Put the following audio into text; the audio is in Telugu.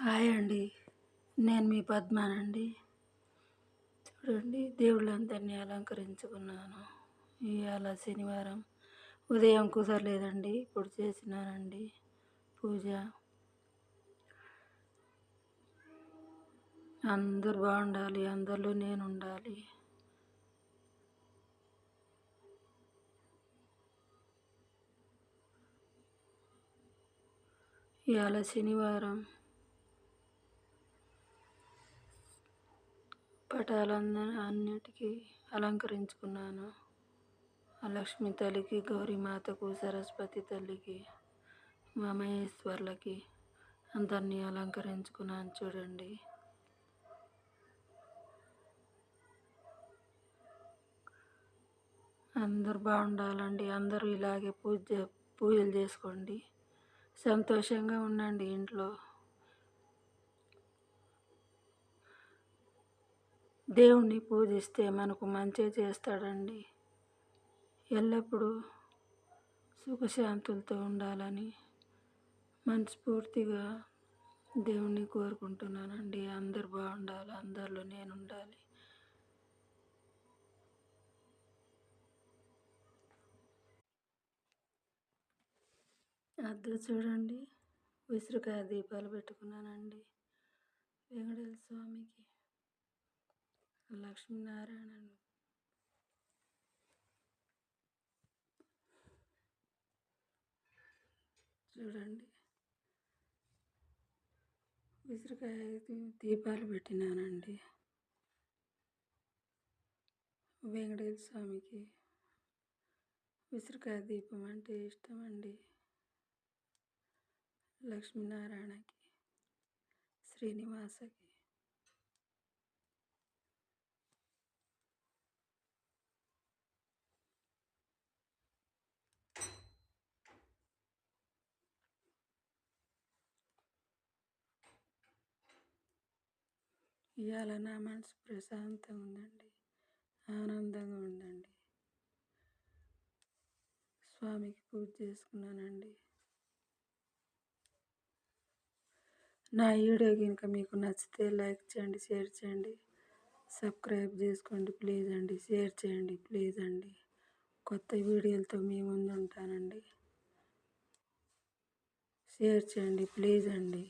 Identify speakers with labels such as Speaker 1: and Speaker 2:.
Speaker 1: హాయ్ అండి. నేను మీ పద్మానండి. చూడండి దేవుళ్ళందరినీ అలంకరించుకున్నాను. ఇవాళ శనివారం ఉదయం కుదరలేదండి. ఇప్పుడు చేసినానండి పూజ. అందరూ బాగుండాలి, అందరిలో నేను ఉండాలి. ఇవాళ శనివారం అన్నిటికీ అలంకరించుకున్నాను. ఆ లక్ష్మీ తల్లికి, గౌరీమాతకు, సరస్వతి తల్లికి, మా మహేశ్వర్లకి అందరినీ అలంకరించుకున్నాను. చూడండి, అందరు బాగుండాలండి. అందరూ ఇలాగే పూజలు చేసుకోండి, సంతోషంగా ఉండండి ఇంట్లో. దేవుణ్ణి పూజిస్తే మనకు మంచి చేస్తాడండి. ఎల్లప్పుడూ సుఖశాంతులతో ఉండాలని మనస్ఫూర్తిగా దేవుణ్ణి కోరుకుంటున్నానండి. అందరు బాగుండాలి, అందరిలో నేను ఉండాలి. అద్దె చూడండి, విసురుకాయ దీపాలు పెట్టుకున్నానండి. వెంకటేశ్వర స్వామికి, లక్ష్మీనారాయణ, చూడండి విసురుకాయ దీపాలు పెట్టినానండి. వెంకటేశ్వర స్వామికి విసురుకాయ దీపం అంటే ఇష్టం అండి. లక్ష్మీనారాయణకి, శ్రీనివాసకి, ఇవాళ నా మనసు ప్రశాంతంగా ఉందండి, ఆనందంగా ఉందండి. స్వామికి పూజ చేసుకున్నానండి. నా వీడియో కనుక మీకు నచ్చితే లైక్ చేయండి, షేర్ చేయండి, సబ్స్క్రైబ్ చేసుకోండి ప్లీజ్ అండి. షేర్ చేయండి ప్లీజ్ అండి. కొత్త వీడియోలతో మీ ముందు ఉంటానండి. షేర్ చేయండి ప్లీజ్ అండి.